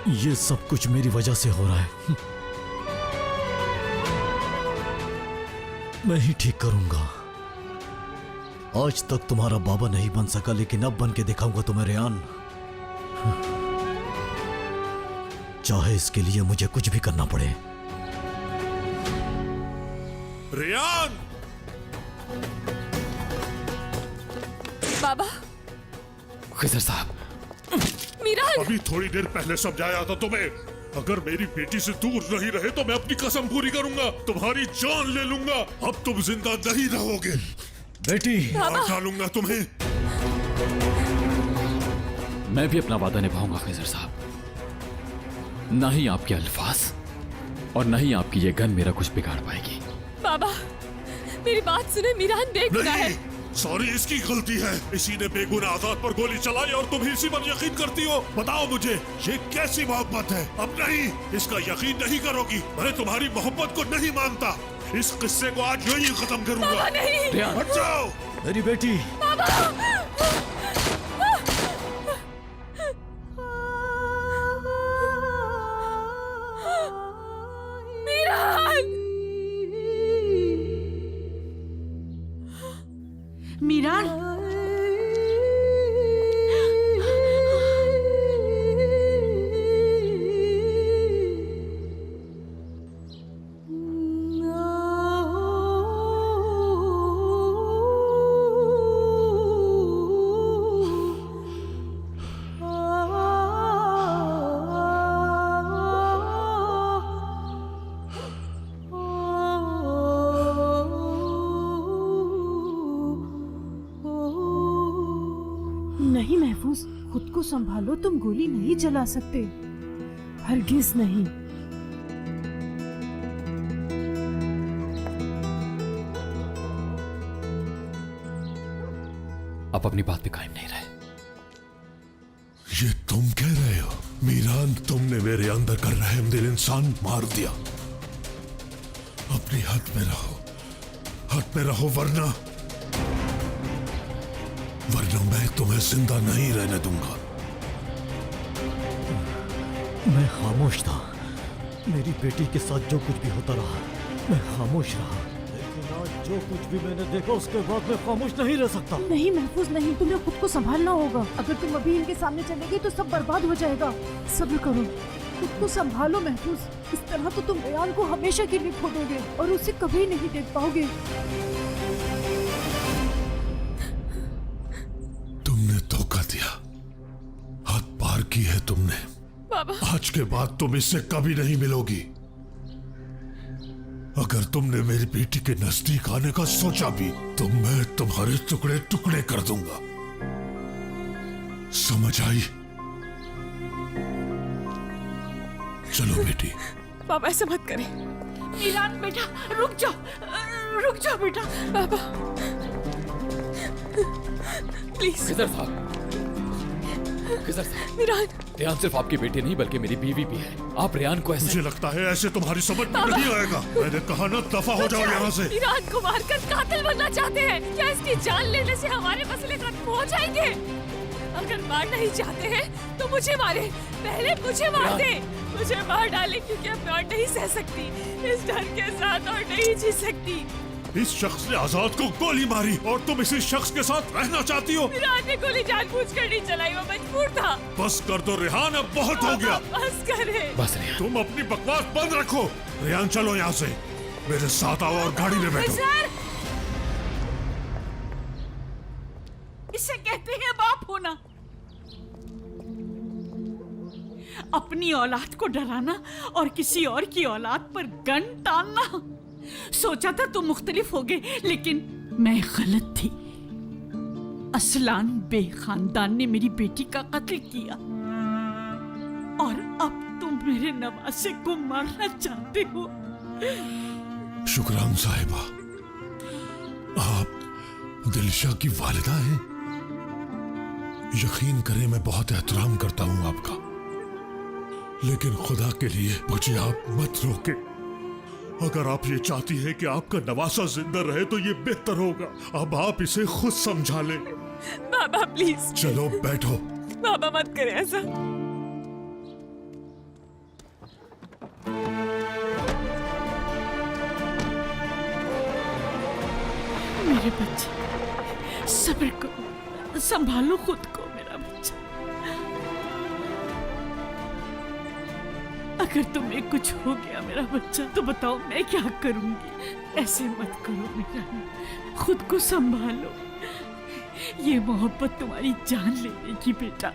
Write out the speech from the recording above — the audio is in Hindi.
ये सब कुछ मेरी वजह से हो रहा है। मैं ही ठीक करूंगा। आज तक तुम्हारा बाबा नहीं बन सका, लेकिन अब बन के दिखाऊंगा तुम्हें रेयान। चाहे इसके लिए मुझे कुछ भी करना पड़े। रेयान! बाबा। खिजर साहब। मीरान! अभी थोड़ी देर पहले समझाया था तुम्हें, अगर मेरी बेटी से दूर नहीं रहे तो मैं अपनी कसम पूरी करूंगा, तुम्हारी जान ले लूंगा। अब तुम जिंदा नहीं रहोगे। बेटी! मार डालूंगा तुम्हें। मैं भी अपना वादा निभाऊंगा खिजर साहब। ना ही आपके अल्फाज और ना ही आपकी ये गन मेरा कुछ बिगाड़ पाएगी। बाबा, मेरी बात सुने, मीरान बेगुनाह है। सॉरी, इसकी गलती है। इसी ने बेगुनाह आजाद पर गोली चलाई और तुम इसी पर यकीन करती हो। बताओ मुझे, ये कैसी मोहब्बत है? अब नहीं, इसका यकीन नहीं करोगी। मैं तुम्हारी मोहब्बत को नहीं मानता। इस किस्से को आज यही खत्म करूंगा। बाबा नहीं। हट जाओ। मेरी बेटी! मीरान! नहीं महफूज, खुद को संभालो। तुम गोली नहीं चला सकते, हरगिज नहीं। आप अपनी बात पे कायम नहीं रहे। ये तुम कह रहे हो? मीरान, तुमने मेरे अंदर का रहमदिल इंसान मार दिया। अपनी हद में रहो, हद में रहो, वरना मैं तुम्हें जिंदा नहीं रहने दूंगा। मैं खामोश था। मेरी बेटी के साथ जो कुछ भी होता रहा, मैं खामोश रहा। लेकिन आज जो कुछ भी मैंने देखा, उसके बाद मैं खामोश नहीं रह सकता। नहीं महफूज नहीं, तुम्हें खुद को संभालना होगा। अगर तुम अभी इनके सामने चलेगी तो सब बर्बाद हो जाएगा। सब्र करो, खुद को संभालो महफूज। इस तरह तो तुम रेयान को हमेशा के लिए खो दोगे और उसे कभी नहीं देख पाओगे। तुमने धोखा दिया, हद पार की है तुमने। बाबा। आज के बाद तुम इससे कभी नहीं मिलोगी। अगर तुमने मेरी बेटी के नजदीक आने का सोचा भी तो मैं तुम्हारे टुकड़े टुकड़े कर दूंगा। समझ आई? चलो बेटी। बाबा ऐसा मत करें। मीरान बेटा, रुक जाओ बेटा। बाबा प्लीज। खिजर साहब, खिजर साहब, मीरान। रेयान सिर्फ आपकी बेटी नहीं बल्कि मेरी बीवी भी है। आप रेयान को ऐसे... मुझे लगता है ऐसे तुम्हारी समझ में नहीं आएगा। मैंने कहा ना, दफा हो जाओ यहाँ से। मीरान को मारकर कातिल बनना चाहते हैं क्या? इसकी जान लेने से हमारे मसले खत्म हो जाएंगे? अगर मारना ही चाहते हैं तो मुझे मारे, पहले मुझे मार दे। मुझे मार डाले, क्योंकि अब मैं और नहीं सह सकती। इस डर के साथ और नहीं जी सकती। इस शख्स ने आजाद को गोली मारी और तुम इसी शख्स के साथ रहना चाहती हो? मीरान ने गोली जानबूझकर नहीं चलाई, वो मजबूर था। बस कर दो रेहान, अब बहुत हो गया। बस करे। बस रेयान। तुम अपनी बकवास बंद रखो। रेहान चलो यहाँ से, मेरे साथ आओ और गाड़ी में बैठो। सर, इसे कहते हैं बाप होना। अपनी औलाद को डराना और किसी और की औलाद पर गन तानना। सोचा था तुम मुख्तलिफ होगे, लेकिन मैं गलत थी। असलान बे खानदान ने मेरी बेटी का कत्ल किया और अब तुम मेरे नवासे को मारना चाहते हो। शुक्रान साहिबा, आप दिलशा की वालिदा हैं? यकीन करें मैं बहुत एहतराम करता हूं आपका, लेकिन खुदा के लिए मुझे आप मत रोके। अगर आप ये चाहती हैं कि आपका नवासा जिंदा रहे तो ये बेहतर होगा। अब आप इसे खुद समझा लें। बाबा प्लीज। चलो बैठो। बाबा मत करे ऐसा। मेरे बच्चे, सब्र करो, संभालो खुद को मेरा बच्चा। अगर तुम्हें कुछ हो गया मेरा बच्चा तो बताओ मैं क्या करूंगी। ऐसे मत करो मेरा, खुद को संभालो। ये मोहब्बत तुम्हारी जान ले लेगी बेटा।